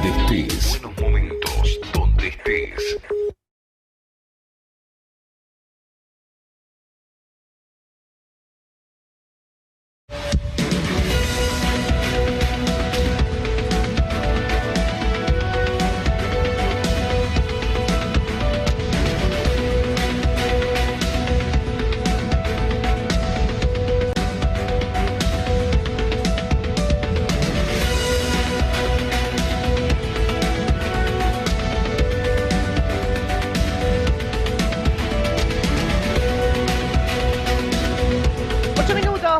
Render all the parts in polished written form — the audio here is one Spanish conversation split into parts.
donde estés. Buenos momentos donde estés.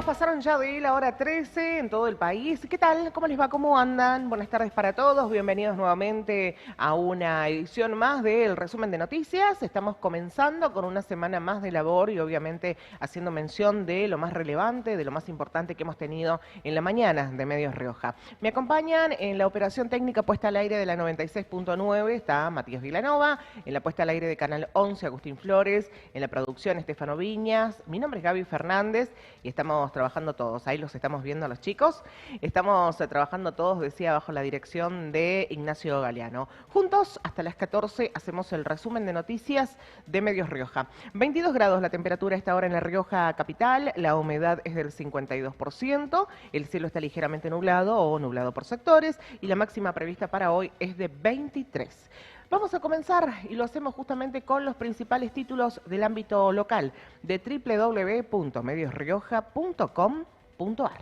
Pasaron ya de la hora 13 en todo el país. ¿Qué tal? ¿Cómo les va? ¿Cómo andan? Buenas tardes para todos. Bienvenidos nuevamente a una edición más del resumen de noticias. Estamos comenzando con una semana más de labor y obviamente haciendo mención de lo más relevante, de lo más importante que hemos tenido en la mañana de Medios Rioja. Me acompañan en la operación técnica puesta al aire de la 96.9, está Matías Vilanova, en la puesta al aire de Canal 11, Agustín Flores, en la producción Estefano Viñas. Mi nombre es Gaby Fernández y estamos trabajando todos, ahí los estamos viendo a los chicos, estamos trabajando todos, decía, bajo la dirección de Ignacio Galeano. Juntos, hasta las 14, hacemos el resumen de noticias de Medios Rioja. 22 grados la temperatura a esta hora en La Rioja capital, la humedad es del 52%, el cielo está ligeramente nublado o nublado por sectores y la máxima prevista para hoy es de 23. Vamos a comenzar y lo hacemos justamente con los principales títulos del ámbito local de www.mediosrioja.com.ar.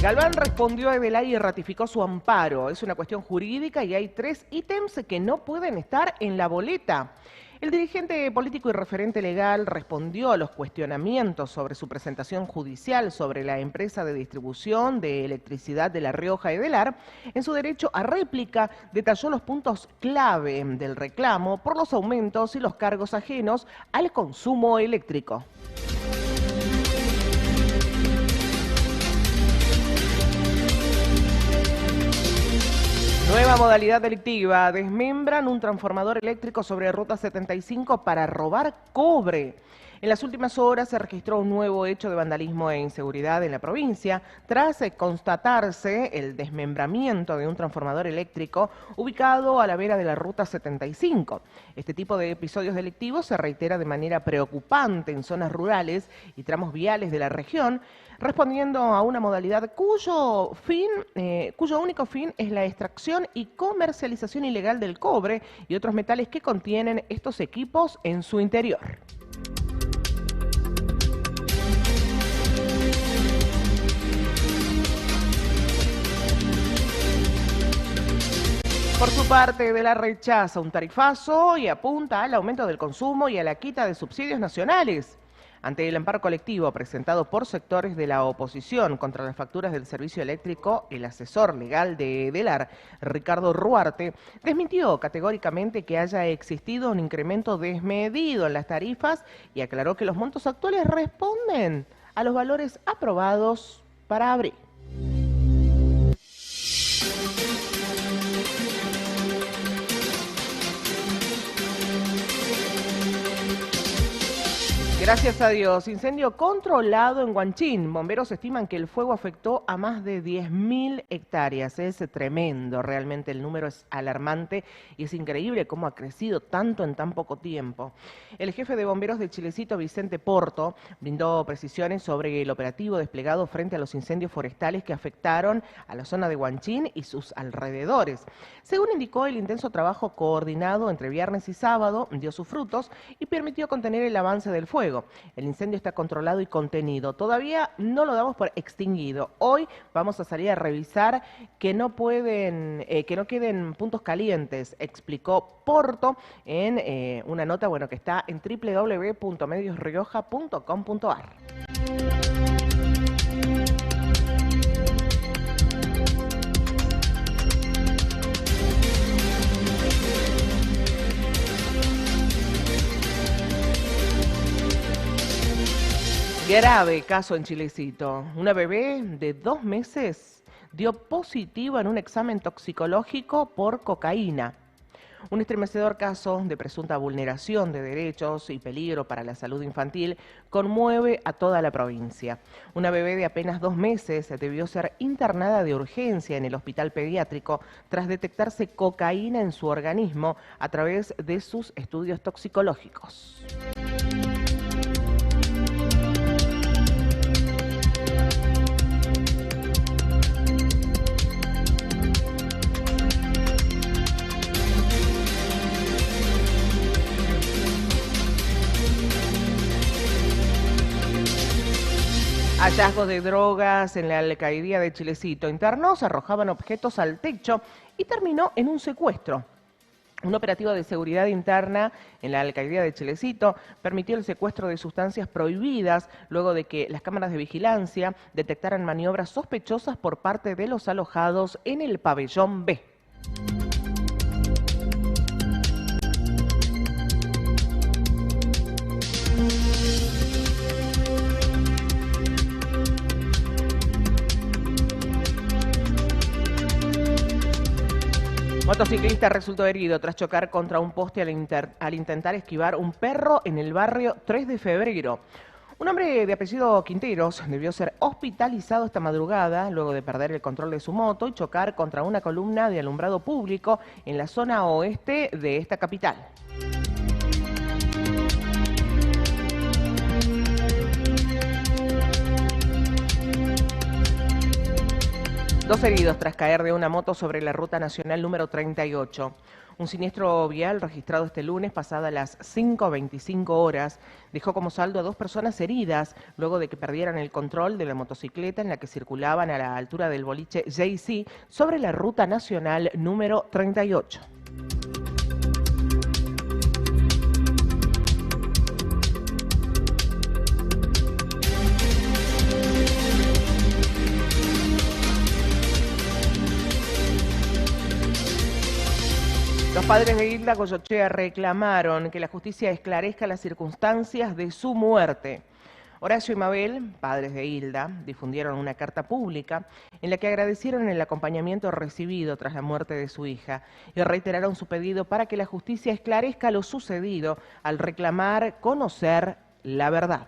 Galván respondió a Edelay y ratificó su amparo. Es una cuestión jurídica y hay 3 ítems que no pueden estar en la boleta. El dirigente político y referente legal respondió a los cuestionamientos sobre su presentación judicial sobre la empresa de distribución de electricidad de La Rioja, Edelar. En su derecho a réplica detalló los puntos clave del reclamo por los aumentos y los cargos ajenos al consumo eléctrico. Nueva modalidad delictiva. Desmembran un transformador eléctrico sobre Ruta 75 para robar cobre. En las últimas horas se registró un nuevo hecho de vandalismo e inseguridad en la provincia tras constatarse el desmembramiento de un transformador eléctrico ubicado a la vera de la Ruta 75. Este tipo de episodios delictivos se reitera de manera preocupante en zonas rurales y tramos viales de la región, respondiendo a una modalidad cuyo único fin es la extracción y comercialización ilegal del cobre y otros metales que contienen estos equipos en su interior. Por su parte, Edelar rechaza un tarifazo y apunta al aumento del consumo y a la quita de subsidios nacionales. Ante el amparo colectivo presentado por sectores de la oposición contra las facturas del servicio eléctrico, el asesor legal de Edelar, Ricardo Ruarte, desmintió categóricamente que haya existido un incremento desmedido en las tarifas y aclaró que los montos actuales responden a los valores aprobados para abril. Gracias a Dios, incendio controlado en Huanchín. Bomberos estiman que el fuego afectó a más de 10.000 hectáreas. Es tremendo, realmente el número es alarmante y es increíble cómo ha crecido tanto en tan poco tiempo. El jefe de bomberos de Chilecito, Vicente Porto, brindó precisiones sobre el operativo desplegado frente a los incendios forestales que afectaron a la zona de Huanchín y sus alrededores. Según indicó, el intenso trabajo coordinado entre viernes y sábado dio sus frutos y permitió contener el avance del fuego. El incendio está controlado y contenido. Todavía no lo damos por extinguido. Hoy vamos a salir a revisar que no queden puntos calientes, explicó Porto en una nota que está en www.mediosrioja.com.ar. Grave caso en Chilecito. Una bebé de 2 meses dio positivo en un examen toxicológico por cocaína. Un estremecedor caso de presunta vulneración de derechos y peligro para la salud infantil conmueve a toda la provincia. Una bebé de apenas 2 meses debió ser internada de urgencia en el hospital pediátrico tras detectarse cocaína en su organismo a través de sus estudios toxicológicos. Hallazgos de drogas en la alcaldía de Chilecito. Internos arrojaban objetos al techo y terminó en un secuestro. Un operativo de seguridad interna en la alcaldía de Chilecito permitió el secuestro de sustancias prohibidas luego de que las cámaras de vigilancia detectaran maniobras sospechosas por parte de los alojados en el pabellón B. Motociclista resultó herido tras chocar contra un poste al intentar esquivar un perro en el barrio 3 de febrero. Un hombre de apellido Quinteros debió ser hospitalizado esta madrugada luego de perder el control de su moto y chocar contra una columna de alumbrado público en la zona oeste de esta capital. Dos heridos tras caer de una moto sobre la ruta nacional número 38. Un siniestro vial registrado este lunes pasada las 5:25 horas dejó como saldo a 2 personas heridas luego de que perdieran el control de la motocicleta en la que circulaban a la altura del boliche JC sobre la ruta nacional número 38. Los padres de Hilda Goyochea reclamaron que la justicia esclarezca las circunstancias de su muerte. Horacio y Mabel, padres de Hilda, difundieron una carta pública en la que agradecieron el acompañamiento recibido tras la muerte de su hija y reiteraron su pedido para que la justicia esclarezca lo sucedido al reclamar conocer la verdad.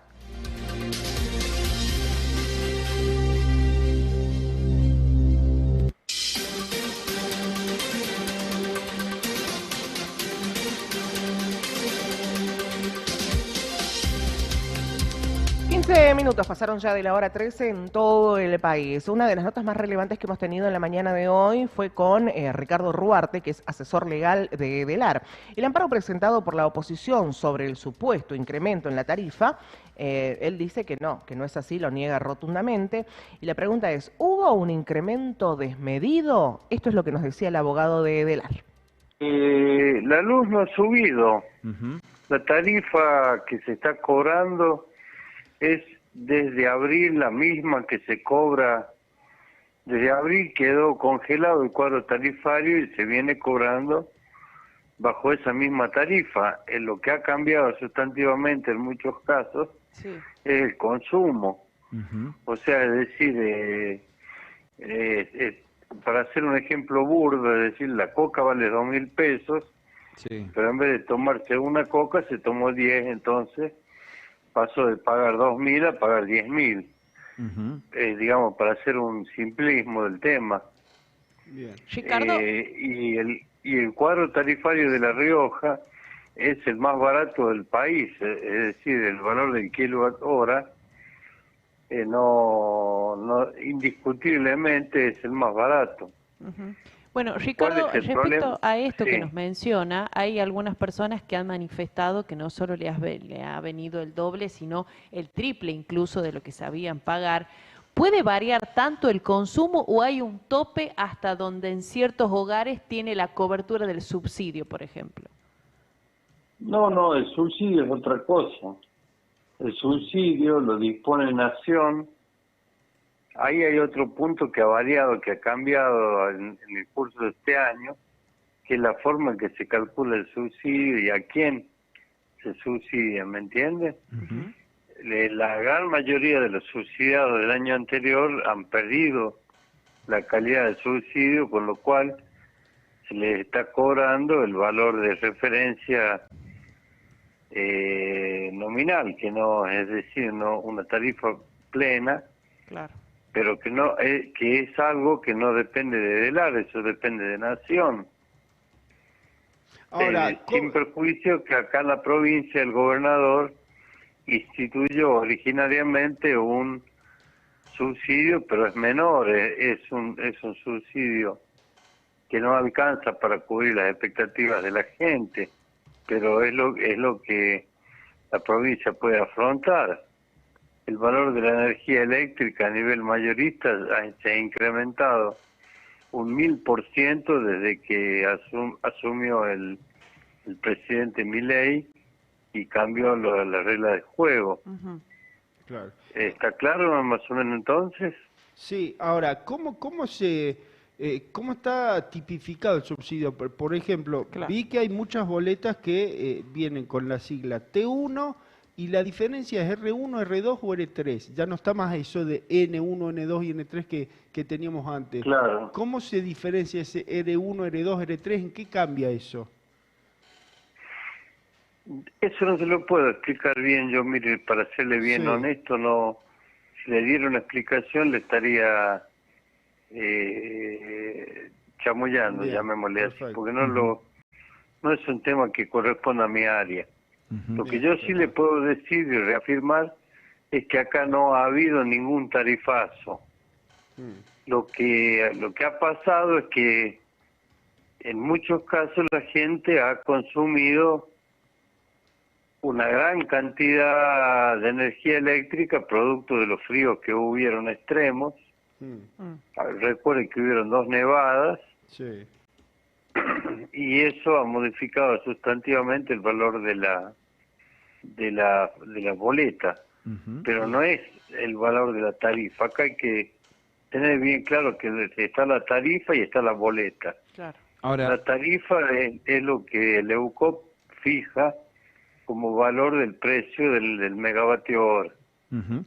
Minutos pasaron ya de la hora 13 en todo el país. Una de las notas más relevantes que hemos tenido en la mañana de hoy fue con Ricardo Ruarte, que es asesor legal de DELAR. El amparo presentado por la oposición sobre el supuesto incremento en la tarifa, él dice que no es así, lo niega rotundamente. Y la pregunta es, ¿hubo un incremento desmedido? Esto es lo que nos decía el abogado de DELAR. La luz no ha subido. La tarifa que se está cobrando es desde abril la misma que se cobra. Desde abril quedó congelado el cuadro tarifario y se viene cobrando bajo esa misma tarifa. Lo que ha cambiado sustantivamente en muchos casos es el consumo. O sea, es decir, para hacer un ejemplo burdo, es decir, la coca vale 2.000 pesos, pero en vez de tomarse una coca se tomó 10, entonces pasó de pagar 2.000 a pagar 10.000. Digamos, para hacer un simplismo del tema. Bien. Ricardo. Y el cuadro tarifario de La Rioja es el más barato del país, es decir, el valor del kilowatt hora indiscutiblemente es el más barato. Bueno, Ricardo, respecto problema? a esto que Sí. nos menciona, hay algunas personas que han manifestado que no solo le ha venido el doble, sino el triple incluso de lo que sabían pagar. ¿Puede variar tanto el consumo o hay un tope hasta donde en ciertos hogares tiene la cobertura del subsidio, por ejemplo? No, el subsidio es otra cosa. El subsidio lo dispone Nación. Ahí hay otro punto que ha variado, que ha cambiado en el curso de este año, que es la forma en que se calcula el subsidio y a quién se subsidia, ¿me entiendes? La gran mayoría de los subsidiados del año anterior han perdido la calidad del subsidio, con lo cual se les está cobrando el valor de referencia nominal, que no es decir, no una tarifa plena, Claro. pero que no que es algo que no depende de DELAR, eso depende de Nación. Ahora, Sin perjuicio que acá en la provincia el gobernador instituyó originariamente un subsidio, pero es menor, es un subsidio que no alcanza para cubrir las expectativas de la gente, pero es lo que la provincia puede afrontar. El valor de la energía eléctrica a nivel mayorista se ha incrementado un 1000% desde que asumió el presidente Milei y cambió la regla de juego. Ujú. claro. ¿Está claro más o menos entonces? Sí, ahora, ¿cómo está tipificado el subsidio? Por ejemplo, Claro. vi que hay muchas boletas que vienen con la sigla T1 y la diferencia es R1, R2 o R3. Ya no está más eso de N1, N2 y N3 que teníamos antes. Claro. ¿Cómo se diferencia ese R1, R2, R3? ¿En qué cambia eso? Eso no se lo puedo explicar bien yo, mire, para serle bien Sí. honesto, no. Si le diera una explicación le estaría chamullando, Bien, llamémosle así, perfecto. porque no es un tema que corresponda a mi área. Lo que Bien, yo sí le puedo decir y reafirmar es que acá no ha habido ningún tarifazo. Lo que ha pasado es que en muchos casos la gente ha consumido una gran cantidad de energía eléctrica producto de los fríos que hubieron extremos. Recuerden que hubieron 2 nevadas Sí. y eso ha modificado sustantivamente el valor de la boleta, pero no es el valor de la tarifa. Acá hay que tener bien claro que está la tarifa y está la boleta. Claro. Ahora, La tarifa es lo que el EUCOP fija como valor del precio del megavatio hora,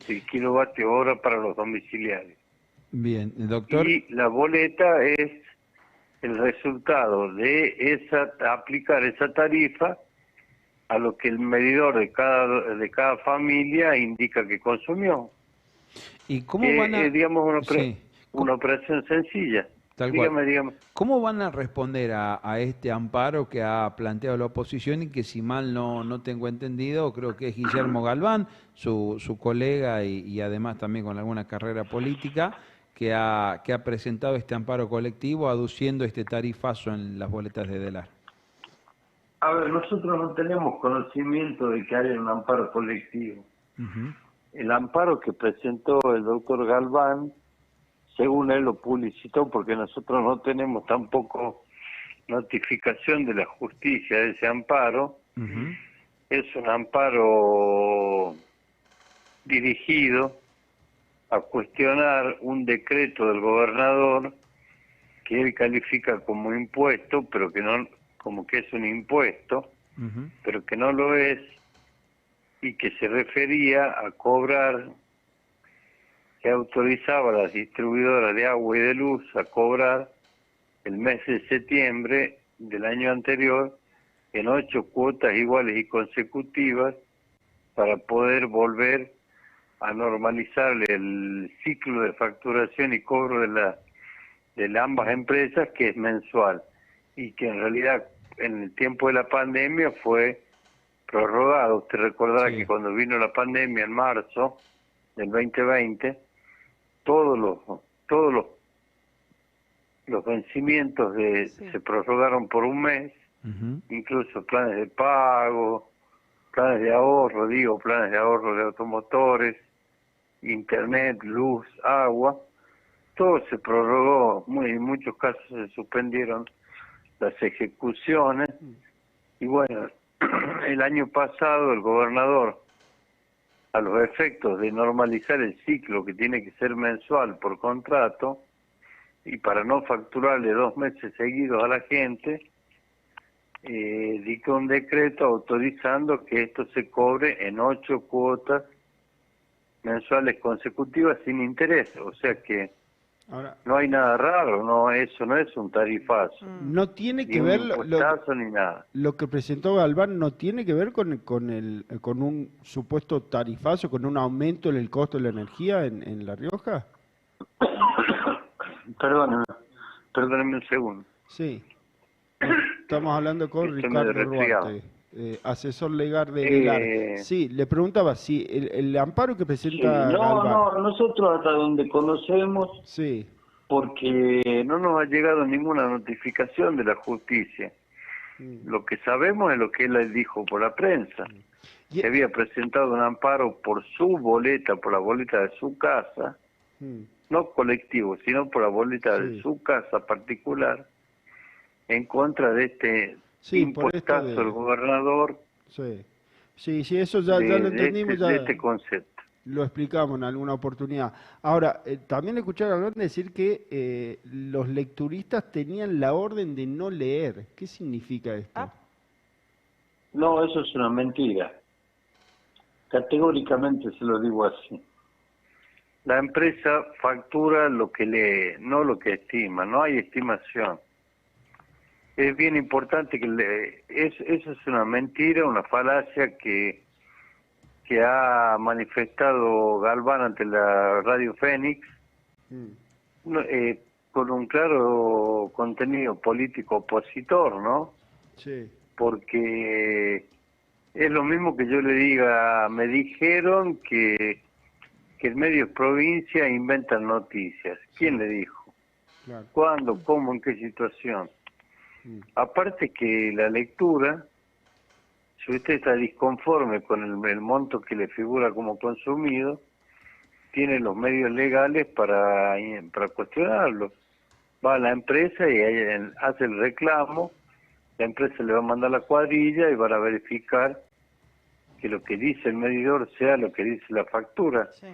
el kilovatio hora para los domiciliarios. bien, doctor. Y la boleta es el resultado de aplicar esa tarifa a lo que el medidor de cada familia indica que consumió. ¿Y cómo van a...? Digamos Sí. una operación sencilla. Tal cual. Dígame. ¿Cómo van a responder a este amparo que ha planteado la oposición y que, si mal no tengo entendido, creo que es Guillermo Galván, su colega y además también con alguna carrera política, que ha presentado este amparo colectivo aduciendo este tarifazo en las boletas de DELAR? A ver, nosotros no tenemos conocimiento de que haya un amparo colectivo. El amparo que presentó el doctor Galván, según él lo publicitó, porque nosotros no tenemos tampoco notificación de la justicia de ese amparo, es un amparo dirigido a cuestionar un decreto del gobernador que él califica como impuesto, pero que no, como que es un impuesto, pero que no lo es, y que se refería a cobrar, que autorizaba a las distribuidoras de agua y de luz a cobrar el mes de septiembre del año anterior en 8 cuotas iguales y consecutivas para poder volver a normalizar el ciclo de facturación y cobro de ambas empresas, que es mensual, y que en realidad en el tiempo de la pandemia fue prorrogado. Usted recordará que cuando vino la pandemia en marzo del 2020, todos los vencimientos se prorrogaron por un mes, incluso planes de pago, planes de ahorro de automotores, internet, luz, agua, todo se prorrogó. En muchos casos se suspendieron las ejecuciones, y bueno, el año pasado el gobernador, a los efectos de normalizar el ciclo que tiene que ser mensual por contrato, y para no facturarle 2 meses seguidos a la gente, dictó un decreto autorizando que esto se cobre en 8 cuotas mensuales consecutivas sin interés. O sea que Ahora, No hay nada raro, no, eso no es un tarifazo, no tiene ni que un ver impuestazo ni nada. lo que presentó Galván, no tiene que ver con un supuesto tarifazo, con un aumento en el costo de la energía en La Rioja. Perdónenme un segundo. Sí. Estamos hablando con Estoy medio Ricardo resfriado. Duarte, asesor legal de LAR. Sí, le preguntaba si el amparo que Sí, presenta no, Galván. nosotros hasta donde conocemos, Sí. porque no nos ha llegado ninguna notificación de la justicia. Lo que sabemos es lo que él dijo por la prensa. Y- Que había presentado un amparo por su boleta, por la boleta de su casa, Mm, no colectivo, sino por la boleta Sí. de su casa particular, en contra de este Sí, por esto impuestazo de- del gobernador sí. Sí, sí, eso ya lo entendimos, de ya este concepto. lo explicamos en alguna oportunidad. Ahora, también escuché a Galván decir que los lecturistas tenían la orden de no leer. ¿Qué significa esto? Ah. No, eso es una mentira. Categóricamente se lo digo así. La empresa factura lo que lee, no lo que estima, no hay estimación. Es bien importante que eso es una mentira, una falacia que ha manifestado Galván ante la Radio Fénix, Mm, con un claro contenido político opositor, ¿no? Sí. Porque es lo mismo que yo le diga, me dijeron que en medios provincia inventan noticias. ¿Quién le dijo? Claro. ¿Cuándo? ¿Cómo? ¿En qué situación? Mm, Aparte que la lectura, si usted está disconforme con el monto que le figura como consumido, tiene los medios legales para cuestionarlo. Va a la empresa y hace el reclamo, la empresa le va a mandar la cuadrilla y van a verificar que lo que dice el medidor sea lo que dice la factura. Sí.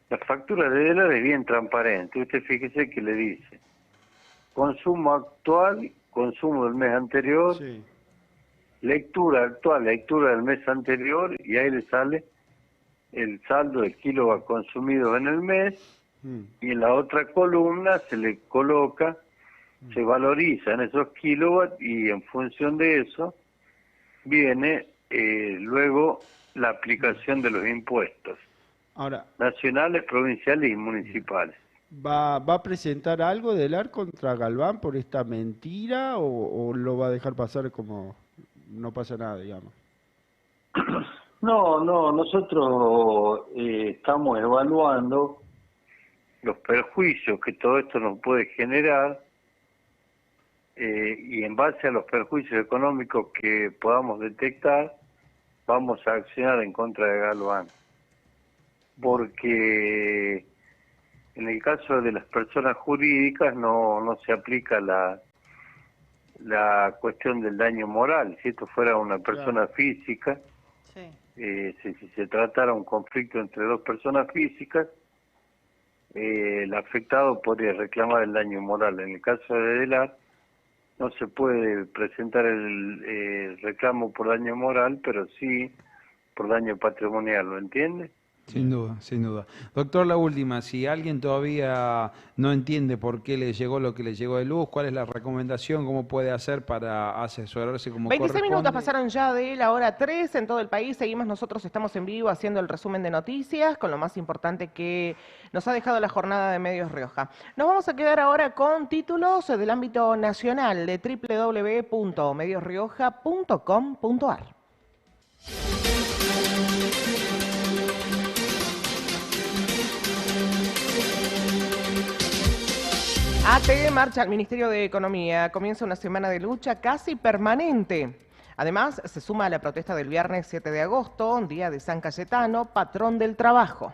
La factura de DELAR es bien transparente. Usted fíjese que le dice consumo actual, consumo del mes anterior, Sí. lectura actual, lectura del mes anterior, y ahí le sale el saldo de kilowatt consumidos en el mes, Mm, y en la otra columna se le coloca, se valorizan esos kilowatts, y en función de eso viene luego la aplicación de los impuestos Ahora, nacionales, provinciales y municipales. ¿va a presentar algo del AR contra Galván por esta mentira o lo va a dejar pasar como no pasa nada, digamos? No, nosotros estamos evaluando los perjuicios que todo esto nos puede generar, y en base a los perjuicios económicos que podamos detectar, vamos a accionar en contra de Galván. Porque en el caso de las personas jurídicas no se aplica la cuestión del daño moral. Si esto fuera una persona física, Sí. si se tratara un conflicto entre dos personas físicas, el afectado podría reclamar el daño moral. En el caso de DELAR, no se puede presentar el reclamo por daño moral, pero sí por daño patrimonial, ¿lo entiende? Sin duda, sin duda. Doctor, la última, si alguien todavía no entiende por qué le llegó lo que le llegó de luz, ¿cuál es la recomendación? ¿Cómo puede hacer para asesorarse como 26 minutos corresponde? pasaron ya de la hora 3 en todo el país. Seguimos nosotros, estamos en vivo haciendo el resumen de noticias con lo más importante que nos ha dejado la jornada de Medios Rioja. Nos vamos a quedar ahora con títulos del ámbito nacional de www.mediosrioja.com.ar. ATE marcha al Ministerio de Economía. Comienza una semana de lucha casi permanente. Además, se suma a la protesta del viernes 7 de agosto, día de San Cayetano, patrón del trabajo.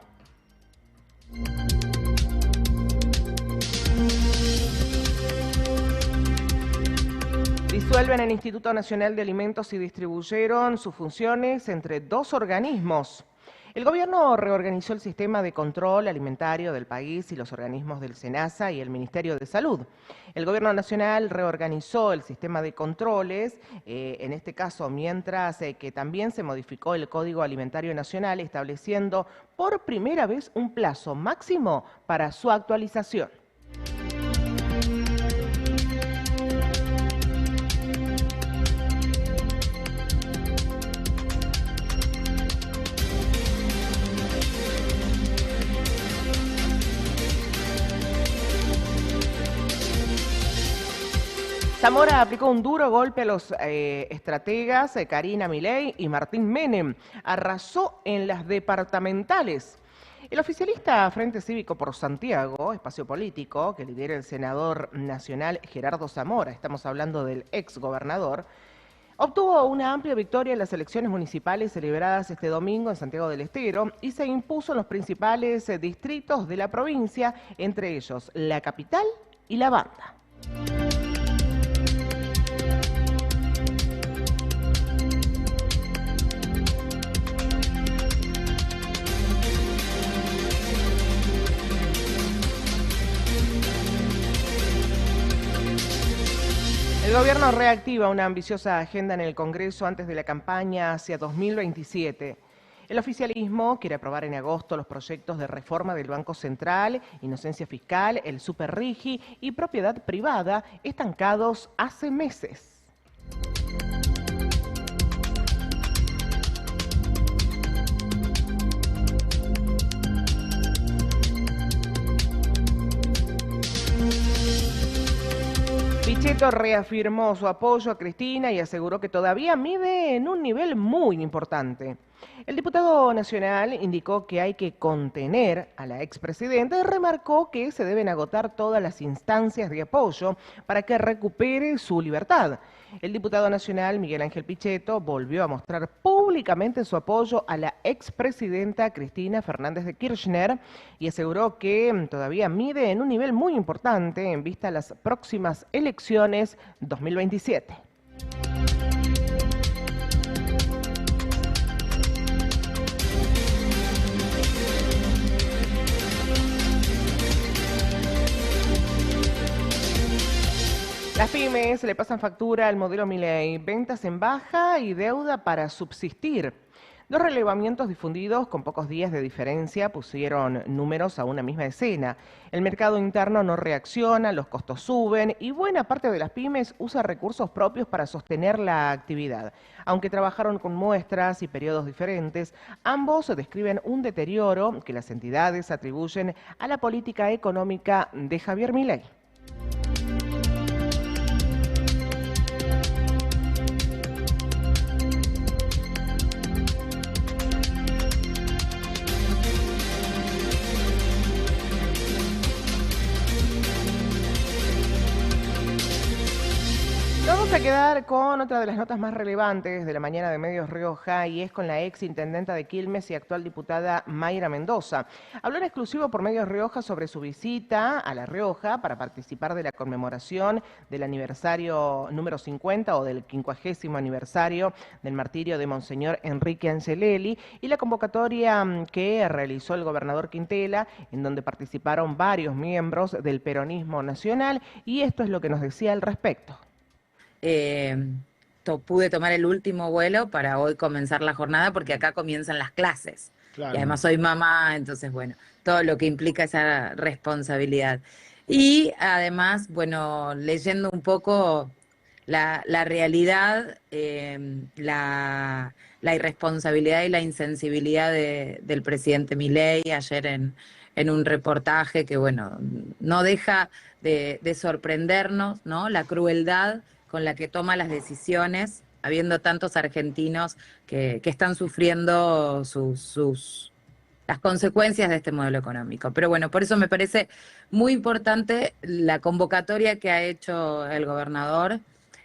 Disuelven el Instituto Nacional de Alimentos y distribuyeron sus funciones entre dos organismos. El gobierno reorganizó el sistema de control alimentario del país y los organismos del SENASA y el Ministerio de Salud. El gobierno nacional reorganizó el sistema de controles, en este caso mientras que también se modificó el Código Alimentario Nacional, estableciendo por primera vez un plazo máximo para su actualización. Zamora aplicó un duro golpe a los estrategas Karina Milei y Martín Menem. Arrasó en las departamentales. El oficialista Frente Cívico por Santiago, espacio político que lidera el senador nacional Gerardo Zamora, estamos hablando del ex gobernador, obtuvo una amplia victoria en las elecciones municipales celebradas este domingo en Santiago del Estero y se impuso en los principales distritos de la provincia, entre ellos la capital y La Banda. El gobierno reactiva una ambiciosa agenda en el Congreso antes de la campaña hacia 2027. El oficialismo quiere aprobar en agosto los proyectos de reforma del Banco Central, inocencia fiscal, el superrigi y propiedad privada estancados hace meses. Pichetto reafirmó su apoyo a Cristina y aseguró que todavía mide en un nivel muy importante. El diputado nacional indicó que hay que contener a la expresidenta y remarcó que se deben agotar todas las instancias de apoyo para que recupere su libertad. El diputado nacional Miguel Ángel Pichetto volvió a mostrar públicamente su apoyo a la expresidenta Cristina Fernández de Kirchner y aseguró que todavía mide en un nivel muy importante en vista a las próximas elecciones 2027. Las pymes le pasan factura al modelo Milei, ventas en baja y deuda para subsistir. Los relevamientos difundidos con pocos días de diferencia pusieron números a una misma escena. El mercado interno no reacciona, los costos suben y buena parte de las pymes usa recursos propios para sostener la actividad. Aunque trabajaron con muestras y periodos diferentes, ambos describen un deterioro que las entidades atribuyen a la política económica de Javier Milei. Vamos a quedar con otra de las notas más relevantes de la mañana de Medios Rioja y es con la ex intendenta de Quilmes y actual diputada Mayra Mendoza. Habló en exclusivo por Medios Rioja sobre su visita a La Rioja para participar de la conmemoración del aniversario número 50 o del 50º aniversario del martirio de Monseñor Enrique Angelelli y la convocatoria que realizó el gobernador Quintela, en donde participaron varios miembros del peronismo nacional, y esto es lo que nos decía al respecto. Pude tomar el último vuelo para hoy comenzar la jornada porque acá comienzan las clases. Claro. Y además soy mamá, entonces bueno, todo lo que implica esa responsabilidad. Y además, bueno, leyendo un poco la realidad, la irresponsabilidad y la insensibilidad del presidente Milei ayer en un reportaje que, bueno, no deja de sorprendernos, ¿no? La crueldad con la que toma las decisiones, habiendo tantos argentinos que están sufriendo las consecuencias de este modelo económico. Pero bueno, por eso me parece muy importante la convocatoria que ha hecho el gobernador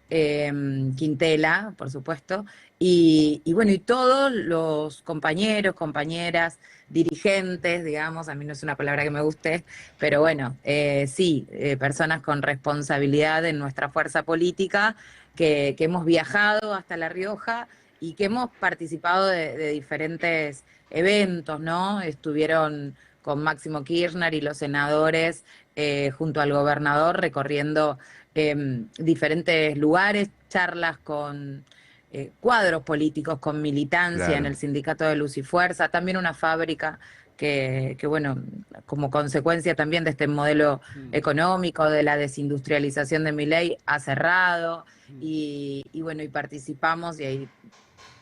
Quintela, por supuesto, y bueno, y todos los compañeros, compañeras, dirigentes, digamos, a mí no es una palabra que me guste, pero bueno, sí, personas con responsabilidad en nuestra fuerza política, que hemos viajado hasta La Rioja y que hemos participado de diferentes eventos, ¿no? Estuvieron con Máximo Kirchner y los senadores junto al gobernador recorriendo diferentes lugares, charlas con cuadros políticos, con militancia, claro, en el Sindicato de Luz y Fuerza, también una fábrica que bueno, como consecuencia también de este modelo económico, de la desindustrialización de Milei, ha cerrado, y bueno, y participamos, y ahí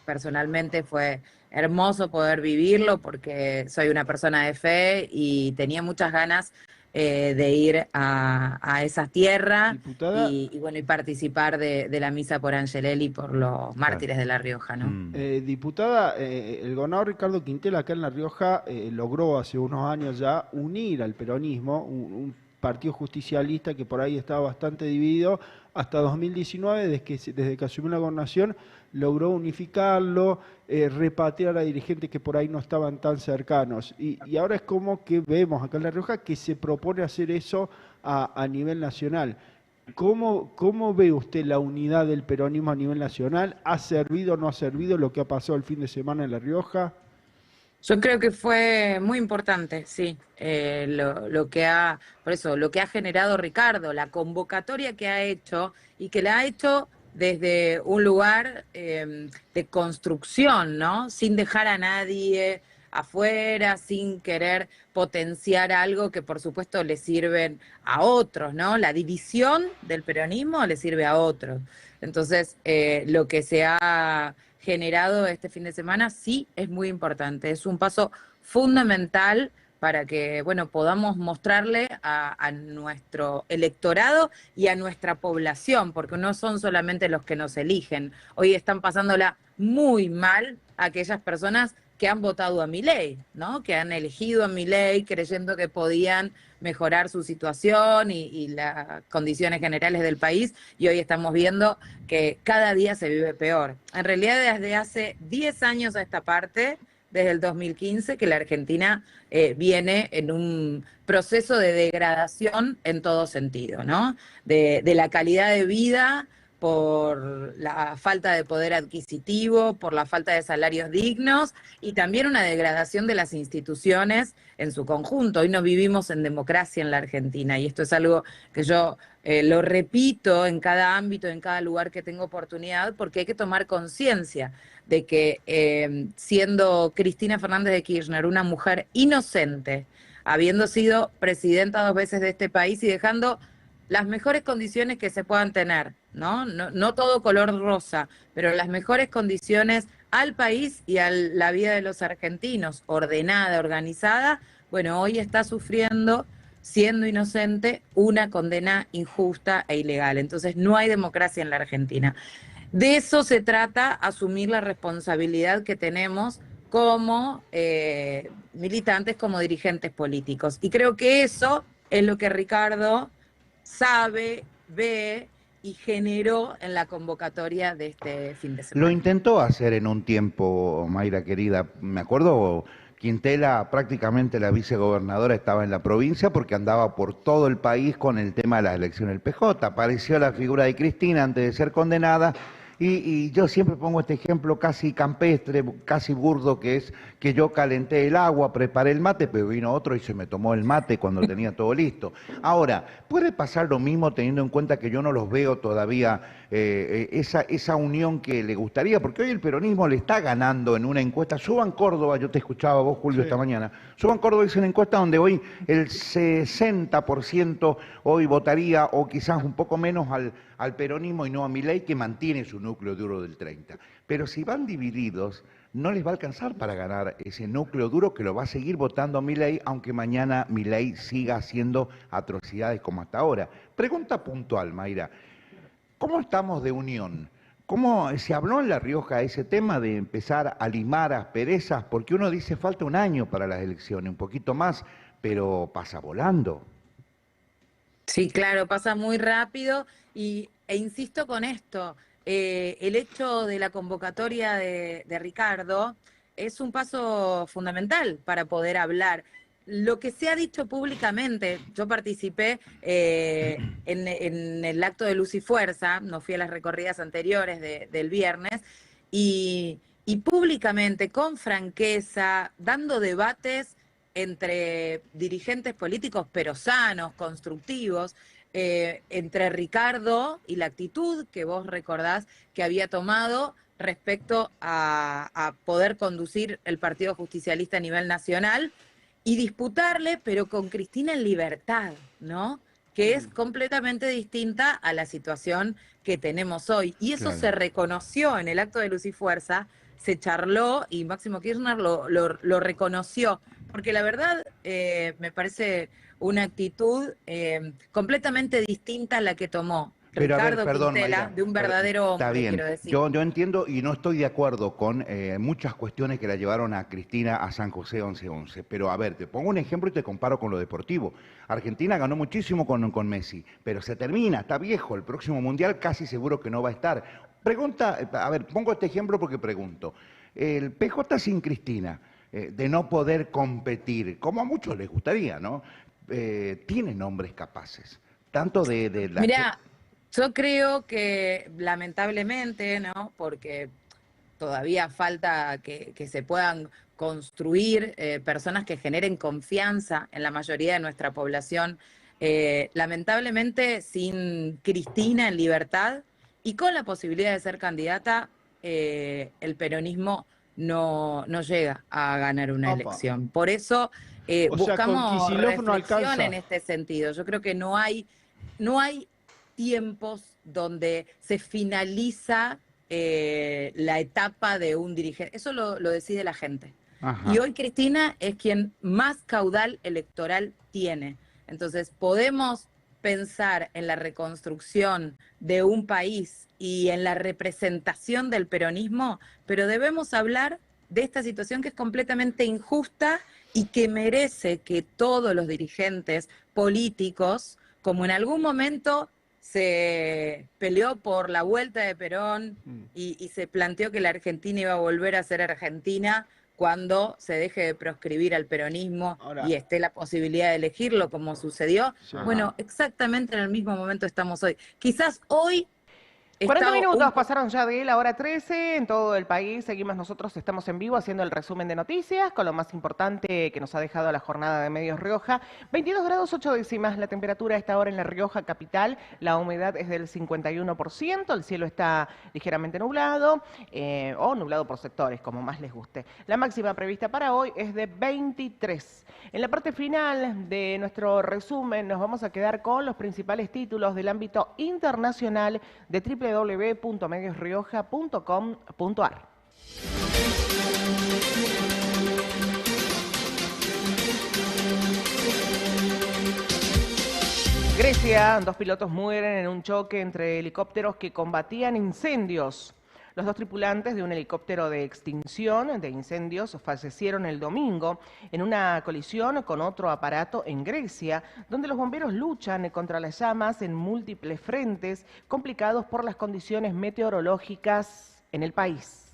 personalmente fue hermoso poder vivirlo, porque soy una persona de fe y tenía muchas ganas de ir a esa tierra Diputada, y bueno, y participar de la misa por Angelelli y por los mártires de La Rioja, ¿no? diputada, el gobernador Ricardo Quintela acá en La Rioja logró hace unos años ya unir al peronismo, un partido justicialista que por ahí estaba bastante dividido, hasta 2019, desde que asumió la gobernación, logró unificarlo, repatriar a dirigentes que por ahí no estaban tan cercanos. Y ahora es como que vemos acá en La Rioja que se propone hacer eso a nivel nacional. ¿Cómo ve usted la unidad del peronismo a nivel nacional? ¿Ha servido o no ha servido lo que ha pasado el fin de semana en La Rioja? Yo creo que fue muy importante, sí, por eso, lo que ha generado Ricardo, la convocatoria que ha hecho y que la ha hecho desde un lugar de construcción, ¿no? Sin dejar a nadie afuera, sin querer potenciar algo que por supuesto le sirven a otros, ¿no? La división del peronismo le sirve a otros. Entonces, lo que se ha generado este fin de semana sí es muy importante, es un paso fundamental para que, bueno, podamos mostrarle a nuestro electorado y a nuestra población, porque no son solamente los que nos eligen. Hoy están pasándola muy mal aquellas personas que han votado a Milei, ¿no? Que han elegido a Milei creyendo que podían mejorar su situación y las condiciones generales del país, y hoy estamos viendo que cada día se vive peor. En realidad, desde hace 10 años a esta parte, desde el 2015, que la Argentina viene en un proceso de degradación en todo sentido, ¿no? De la calidad de vida, por la falta de poder adquisitivo, por la falta de salarios dignos y también una degradación de las instituciones en su conjunto. Hoy no vivimos en democracia en la Argentina y esto es algo que yo lo repito en cada ámbito, en cada lugar que tengo oportunidad, porque hay que tomar conciencia de que siendo Cristina Fernández de Kirchner una mujer inocente, habiendo sido presidenta 2 veces de este país y dejando las mejores condiciones que se puedan tener, ¿no? No todo color rosa, pero las mejores condiciones al país y a la vida de los argentinos, ordenada, organizada, bueno, hoy está sufriendo, siendo inocente, una condena injusta e ilegal. Entonces no hay democracia en la Argentina. De eso se trata, asumir la responsabilidad que tenemos como militantes, como dirigentes políticos. Y creo que eso es lo que Ricardo sabe, ve y generó en la convocatoria de este fin de semana. Lo intentó hacer en un tiempo, Mayra querida. Me acuerdo, Quintela, prácticamente la vicegobernadora, estaba en la provincia porque andaba por todo el país con el tema de las elecciones del PJ. Apareció la figura de Cristina antes de ser condenada. Y yo siempre pongo este ejemplo casi campestre, casi burdo, que es que yo calenté el agua, preparé el mate, pero vino otro y se me tomó el mate cuando tenía todo listo. Ahora, ¿puede pasar lo mismo teniendo en cuenta que yo no los veo todavía esa unión que le gustaría? Porque hoy el peronismo le está ganando en una encuesta. Suban Córdoba, yo te escuchaba vos, Julio, esta mañana. Suban Córdoba hizo una encuesta donde hoy el 60% hoy votaría, o quizás un poco menos, al peronismo y no a Milei, que mantiene su núcleo duro del 30%. Pero si van divididos, no les va a alcanzar para ganar ese núcleo duro que lo va a seguir votando a Milei, aunque mañana Milei siga haciendo atrocidades como hasta ahora. Pregunta puntual, Mayra. ¿Cómo estamos de unión? ¿Cómo se habló en La Rioja ese tema de empezar a limar asperezas? Porque uno dice falta un año para las elecciones, un poquito más, pero pasa volando. Sí, claro, pasa muy rápido e insisto con esto, el hecho de la convocatoria de Ricardo es un paso fundamental para poder hablar. Lo que se ha dicho públicamente, yo participé en el acto de Luz y Fuerza, no fui a las recorridas anteriores del viernes, y públicamente, con franqueza, dando debates entre dirigentes políticos, pero sanos, constructivos, entre Ricardo y la actitud que vos recordás que había tomado respecto a poder conducir el Partido Justicialista a nivel nacional y disputarle, pero con Cristina en libertad, ¿no? Que es completamente distinta a la situación que tenemos hoy. Y eso se reconoció en el acto de Luz y Fuerza, se charló y Máximo Kirchner lo reconoció. Porque la verdad me parece una actitud completamente distinta a la que tomó Pero a ver, Ricardo perdón, Quintela, Mayra, de un verdadero está hombre, bien. quiero decir. Yo entiendo y no estoy de acuerdo con muchas cuestiones que la llevaron a Cristina a San José 11-11. Pero a ver, te pongo un ejemplo y te comparo con lo deportivo. Argentina ganó muchísimo con Messi, pero se termina, está viejo. El próximo Mundial casi seguro que no va a estar. Pregunta, a ver, pongo este ejemplo porque pregunto. El PJ sin Cristina, de no poder competir, como a muchos les gustaría, ¿no? Tiene nombres capaces. Tanto de la... Mirá, yo creo que lamentablemente, ¿no? Porque todavía falta que se puedan construir personas que generen confianza en la mayoría de nuestra población. Lamentablemente, sin Cristina en libertad y con la posibilidad de ser candidata, el peronismo no llega a ganar una elección. Por eso O sea, con buscamos Kicillof no reflexión alcanza. en este sentido. Yo creo que no hay tiempos donde se finaliza la etapa de un dirigente. Eso lo decide la gente. Ajá. Y hoy Cristina es quien más caudal electoral tiene. Entonces, podemos pensar en la reconstrucción de un país y en la representación del peronismo, pero debemos hablar de esta situación que es completamente injusta y que merece que todos los dirigentes políticos, como en algún momento se peleó por la vuelta de Perón y se planteó que la Argentina iba a volver a ser Argentina cuando se deje de proscribir al peronismo y esté la posibilidad de elegirlo como sucedió. Sí. Bueno, exactamente en el mismo momento estamos hoy. Quizás hoy 40 está minutos un- pasaron ya de la hora 13 en todo el país. Seguimos nosotros, estamos en vivo haciendo el resumen de noticias con lo más importante que nos ha dejado la jornada de Medios Rioja. 22 grados 8 décimas la temperatura a esta hora en la Rioja capital. La humedad es del 51%, el cielo está ligeramente nublado o nublado por sectores, como más les guste. La máxima prevista para hoy es de 23. En la parte final de nuestro resumen nos vamos a quedar con los principales títulos del ámbito internacional de www.mediosrioja.com.ar. Grecia, 2 pilotos mueren en un choque entre helicópteros que combatían incendios. Los 2 tripulantes de un helicóptero de extinción de incendios fallecieron el domingo en una colisión con otro aparato en Grecia, donde los bomberos luchan contra las llamas en múltiples frentes, complicados por las condiciones meteorológicas en el país.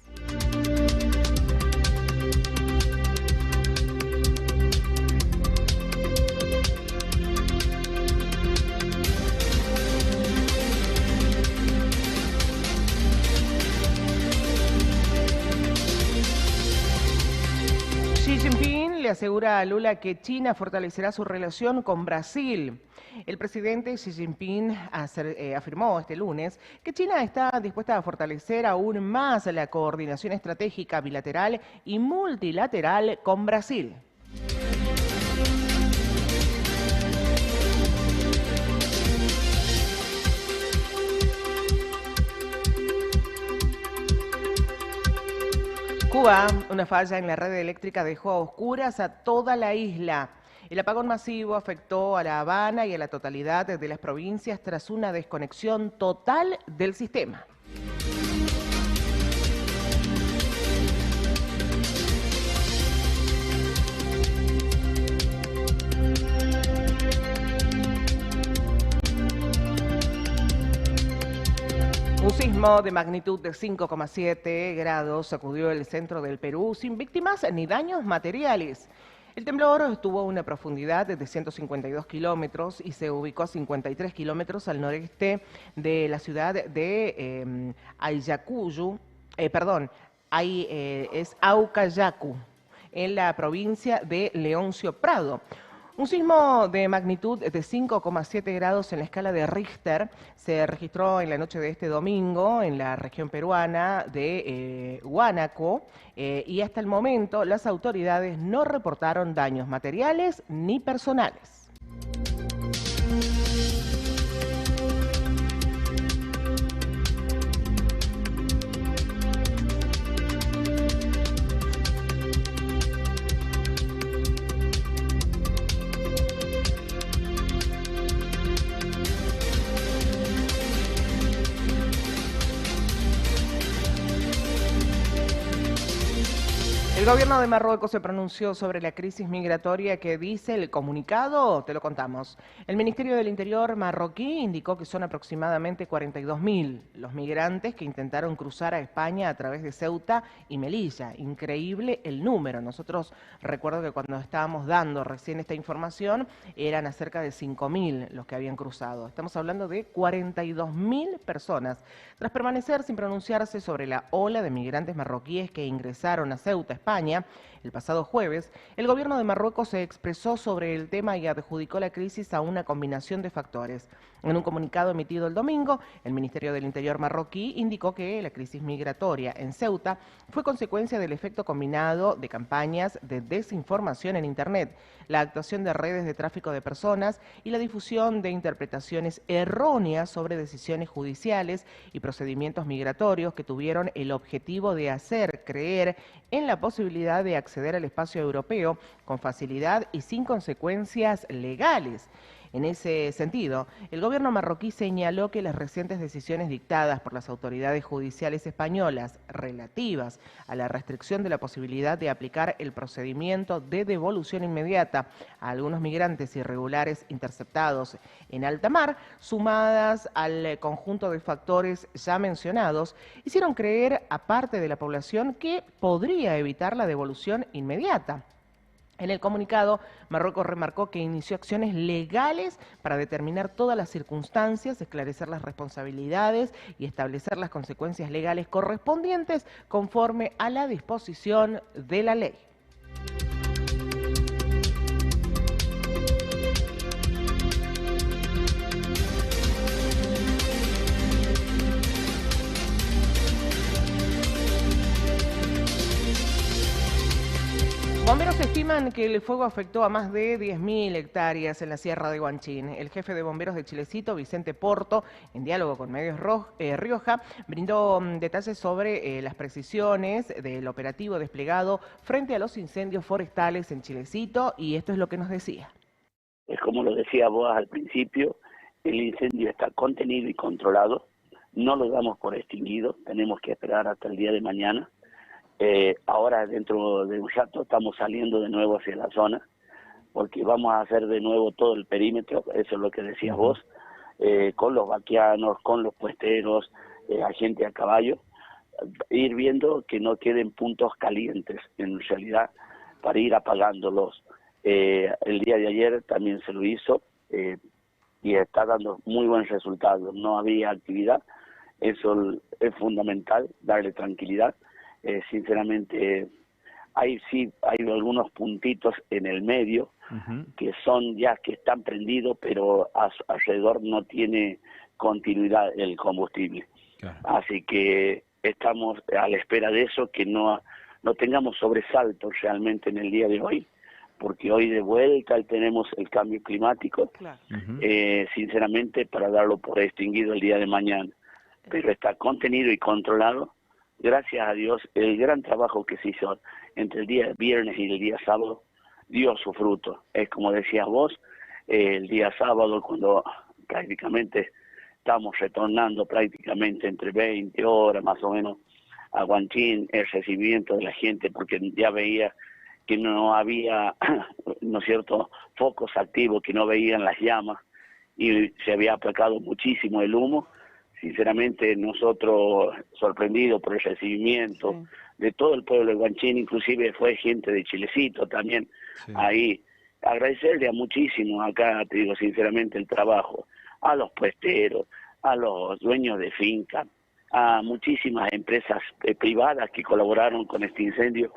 Xi Jinping le asegura a Lula que China fortalecerá su relación con Brasil. El presidente Xi Jinping afirmó este lunes que China está dispuesta a fortalecer aún más la coordinación estratégica bilateral y multilateral con Brasil. Cuba, una falla en la red eléctrica dejó a oscuras a toda la isla. El apagón masivo afectó a La Habana y a la totalidad de las provincias tras una desconexión total del sistema. Un sismo de magnitud de 5,7 grados sacudió el centro del Perú sin víctimas ni daños materiales. El temblor tuvo una profundidad de 152 kilómetros y se ubicó a 53 kilómetros al noreste de la ciudad de Aucayacu, en la provincia de Leoncio Prado. Un sismo de magnitud de 5,7 grados en la escala de Richter se registró en la noche de este domingo en la región peruana de Huánuco y hasta el momento las autoridades no reportaron daños materiales ni personales. El gobierno de Marruecos se pronunció sobre la crisis migratoria que dice el comunicado, te lo contamos. El Ministerio del Interior marroquí indicó que son aproximadamente 42.000 los migrantes que intentaron cruzar a España a través de Ceuta y Melilla. Increíble el número. Nosotros recuerdo que cuando estábamos dando recién esta información eran acerca de 5.000 los que habían cruzado. Estamos hablando de 42.000 personas. Tras permanecer sin pronunciarse sobre la ola de migrantes marroquíes que ingresaron a Ceuta, España, el pasado jueves, el gobierno de Marruecos se expresó sobre el tema y adjudicó la crisis a una combinación de factores. En un comunicado emitido el domingo, el Ministerio del Interior marroquí indicó que la crisis migratoria en Ceuta fue consecuencia del efecto combinado de campañas de desinformación en Internet, la actuación de redes de tráfico de personas y la difusión de interpretaciones erróneas sobre decisiones judiciales y procedimientos migratorios que tuvieron el objetivo de hacer creer en la posibilidad de acceder al espacio europeo con facilidad y sin consecuencias legales. En ese sentido, el gobierno marroquí señaló que las recientes decisiones dictadas por las autoridades judiciales españolas relativas a la restricción de la posibilidad de aplicar el procedimiento de devolución inmediata a algunos migrantes irregulares interceptados en alta mar, sumadas al conjunto de factores ya mencionados, hicieron creer a parte de la población que podría evitar la devolución inmediata. En el comunicado, Marruecos remarcó que inició acciones legales para determinar todas las circunstancias, esclarecer las responsabilidades y establecer las consecuencias legales correspondientes conforme a la disposición de la ley. Bomberos estiman que el fuego afectó a más de 10.000 hectáreas en la Sierra de Guanchín. El jefe de bomberos de Chilecito, Vicente Porto, en diálogo con Medios Rioja, brindó detalles sobre las precisiones del operativo desplegado frente a los incendios forestales en Chilecito, y esto es lo que nos decía. Es como lo decía vos al principio, el incendio está contenido y controlado, no lo damos por extinguido, tenemos que esperar hasta el día de mañana. Ahora dentro de un rato estamos saliendo de nuevo hacia la zona, porque vamos a hacer de nuevo todo el perímetro, eso es lo que decías vos, con los vaquianos, con los puesteros, a gente a caballo, ir viendo que no queden puntos calientes en realidad para ir apagándolos. El día de ayer también se lo hizo y está dando muy buen resultado, no había actividad, eso es fundamental, darle tranquilidad. Sinceramente, hay algunos puntitos en el medio que son ya que están prendidos, pero alrededor no tiene continuidad el combustible. Claro. Así que estamos a la espera de eso, que no tengamos sobresaltos realmente en el día de hoy, porque hoy de vuelta tenemos el cambio climático, claro. Sinceramente, para darlo por extinguido el día de mañana. Pero está contenido y controlado. Gracias a Dios, el gran trabajo que se hizo entre el día viernes y el día sábado dio su fruto. Es como decías vos, el día sábado, cuando prácticamente estamos retornando prácticamente entre 20 horas más o menos a Guanchín, el recibimiento de la gente, porque ya veía que no había, ¿no es cierto?, focos activos, que no veían las llamas y se había aplacado muchísimo el humo. Sinceramente, nosotros sorprendidos por el recibimiento de todo el pueblo de Guanchín, inclusive fue gente de Chilecito también, ahí. Agradecerle a muchísimo acá, te digo sinceramente, el trabajo, a los puesteros, a los dueños de finca, a muchísimas empresas privadas que colaboraron con este incendio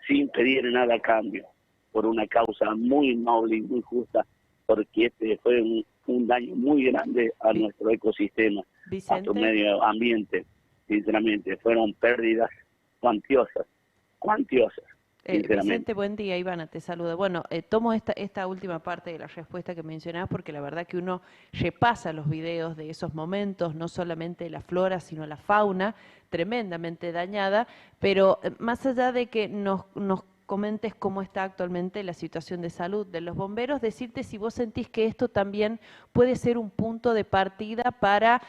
sin pedir nada a cambio, por una causa muy noble y muy justa, porque este fue un daño muy grande a nuestro ecosistema, a nuestro medio ambiente. Sinceramente, fueron pérdidas cuantiosas, Vicente, buen día, Ivana, te saluda. Bueno, tomo esta última parte de la respuesta que mencionabas, porque la verdad que uno repasa los videos de esos momentos, no solamente la flora, sino la fauna, tremendamente dañada, pero más allá de que nos comentes cómo está actualmente la situación de salud de los bomberos, decirte si vos sentís que esto también puede ser un punto de partida para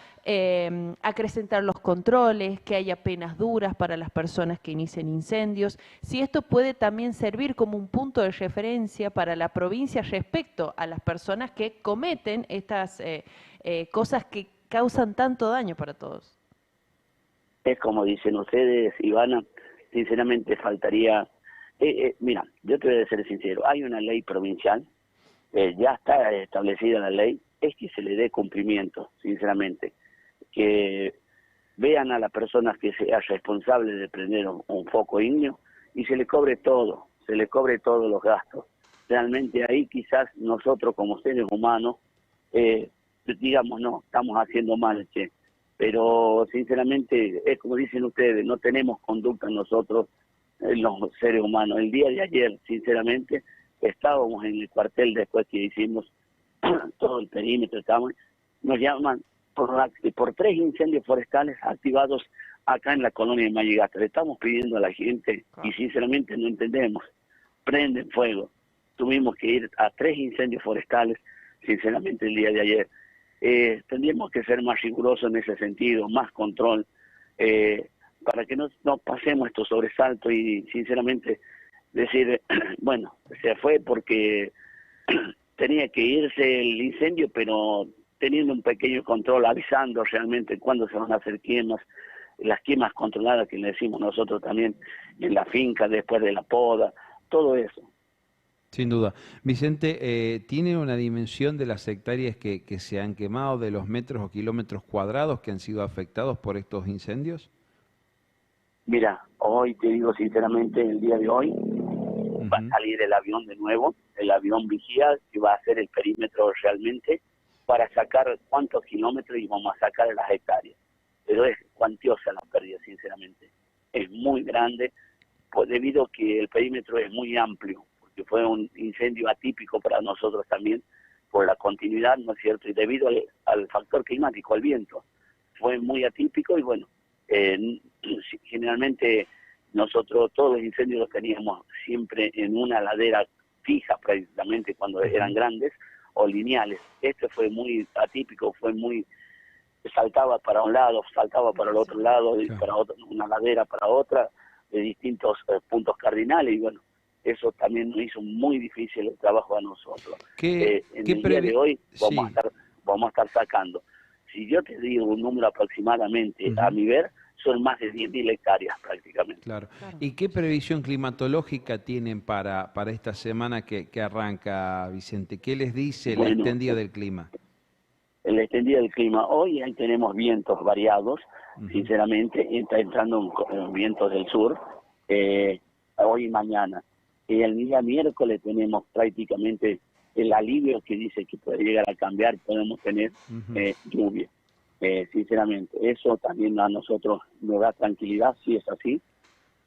acrecentar los controles, que haya penas duras para las personas que inician incendios, si esto puede también servir como un punto de referencia para la provincia respecto a las personas que cometen estas cosas que causan tanto daño para todos. Es como dicen ustedes, Ivana, sinceramente faltaría... mira, yo te voy a ser sincero, hay una ley provincial, ya está establecida la ley, es que se le dé cumplimiento, sinceramente, que vean a la persona que sea responsable de prender un foco ígneo y se le cobre todo, se le cobre todos los gastos. Realmente ahí quizás nosotros como seres humanos, digamos, no, estamos haciendo mal, che, pero sinceramente es como dicen ustedes, no tenemos conducta nosotros, los seres humanos. El día de ayer, sinceramente, estábamos en el cuartel después que hicimos todo el perímetro, nos llaman por 3 incendios forestales activados acá en la colonia de Mallegata. Le estamos pidiendo a la gente y sinceramente no entendemos. Prenden fuego. Tuvimos que ir a 3 incendios forestales, sinceramente, el día de ayer. Tendríamos que ser más rigurosos en ese sentido, más control, para que no pasemos estos sobresaltos y sinceramente decir, bueno, se fue porque tenía que irse el incendio, pero teniendo un pequeño control, avisando realmente cuándo se van a hacer quemas, las quemas controladas que le decimos nosotros también en la finca después de la poda, todo eso. Sin duda. Vicente, ¿tiene una dimensión de las hectáreas que se han quemado, de los metros o kilómetros cuadrados que han sido afectados por estos incendios? Mira, hoy te digo sinceramente, el día de hoy va a salir el avión de nuevo, el avión vigía, que va a hacer el perímetro realmente para sacar cuántos kilómetros y vamos a sacar las hectáreas. Pero es cuantiosa la pérdida, sinceramente. Es muy grande, pues, debido a que el perímetro es muy amplio, porque fue un incendio atípico para nosotros también, por la continuidad, ¿no es cierto? Y debido al factor climático, al viento, fue muy atípico y bueno, generalmente nosotros todos los incendios los teníamos siempre en una ladera fija prácticamente cuando eran grandes o lineales. Este fue muy atípico, fue muy, saltaba para un lado, saltaba para el otro lado, y para otro, una ladera para otra, de distintos puntos cardinales y bueno, eso también nos hizo muy difícil el trabajo a nosotros. En el día de hoy vamos a estar sacando. Si yo te digo un número aproximadamente, a mi ver, son más de 10.000 hectáreas prácticamente. Claro. ¿Y qué previsión climatológica tienen para esta semana que arranca, Vicente? ¿Qué les dice el extendido del clima? El extendido del clima, hoy ahí tenemos vientos variados, sinceramente, está entrando vientos del sur, hoy y mañana. Y el día miércoles tenemos prácticamente el alivio que dice que puede llegar a cambiar, podemos tener lluvia. Sinceramente, eso también a nosotros nos da tranquilidad, si es así,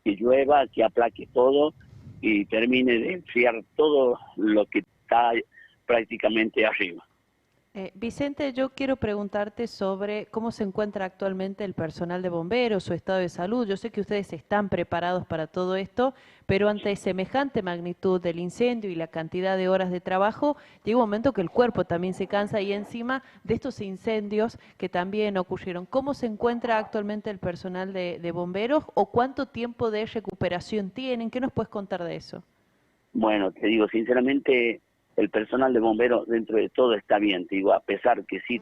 que llueva, que aplaque todo y termine de enfriar todo lo que está prácticamente arriba. Vicente, yo quiero preguntarte sobre cómo se encuentra actualmente el personal de bomberos, su estado de salud. Yo sé que ustedes están preparados para todo esto, pero ante semejante magnitud del incendio y la cantidad de horas de trabajo, llega un momento que el cuerpo también se cansa y encima de estos incendios que también ocurrieron. ¿Cómo se encuentra actualmente el personal de bomberos o cuánto tiempo de recuperación tienen? ¿Qué nos puedes contar de eso? Bueno, te digo sinceramente, el personal de bomberos dentro de todo está bien, te digo, a pesar que sí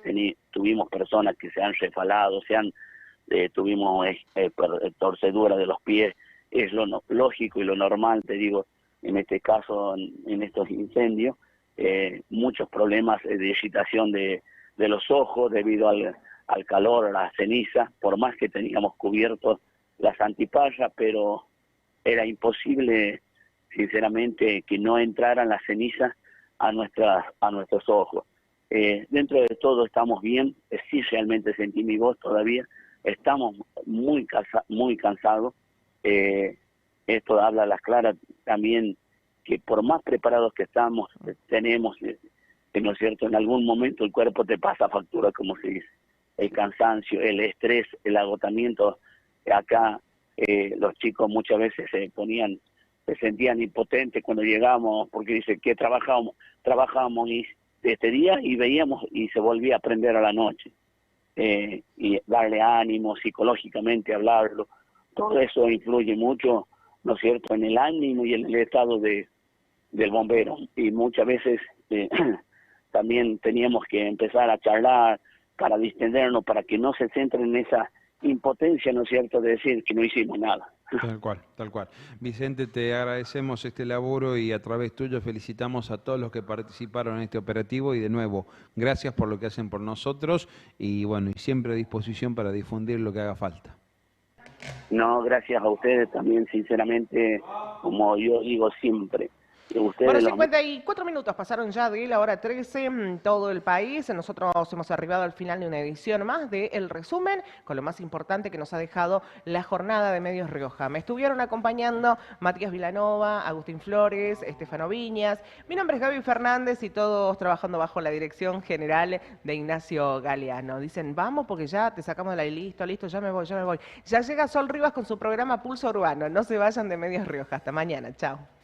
tuvimos personas que se han resbalado, tuvimos torcedura de los pies, es lo lógico y lo normal, te digo, en este caso, en estos incendios, muchos problemas de irritación de los ojos debido al calor, a la ceniza, por más que teníamos cubiertos las antipallas, pero era imposible, sinceramente, que no entraran las cenizas a nuestros ojos. Dentro de todo estamos bien, sí realmente sentí mi voz todavía, estamos muy cansados. Esto habla a las claras también que por más preparados que estamos, tenemos, ¿no es cierto? En algún momento el cuerpo te pasa factura, como se dice. El cansancio, el estrés, el agotamiento. Acá los chicos muchas veces se ponían se sentían impotentes cuando llegamos, porque dice que trabajábamos este día y veíamos y se volvía a prender a la noche. Y darle ánimo psicológicamente, hablarlo, todo eso influye mucho, ¿no es cierto?, en el ánimo y en el estado del bombero. Y muchas veces también teníamos que empezar a charlar para distendernos, para que no se centren en esa impotencia, ¿no es cierto?, de decir que no hicimos nada. Tal cual, tal cual. Vicente, te agradecemos este laburo y a través tuyo felicitamos a todos los que participaron en este operativo y de nuevo, gracias por lo que hacen por nosotros y bueno, y siempre a disposición para difundir lo que haga falta. No, gracias a ustedes también, sinceramente, como yo digo siempre. Bueno, 54 minutos pasaron ya de la hora 13 en todo el país. Nosotros hemos arribado al final de una edición más de El Resumen, con lo más importante que nos ha dejado la jornada de Medios Rioja. Me estuvieron acompañando Matías Vilanova, Agustín Flores, Estefano Viñas. Mi nombre es Gaby Fernández y todos trabajando bajo la dirección general de Ignacio Galeano. Dicen, vamos porque ya te sacamos de la listo, ya me voy. Ya llega Sol Rivas con su programa Pulso Urbano. No se vayan de Medios Rioja. Hasta mañana. Chao.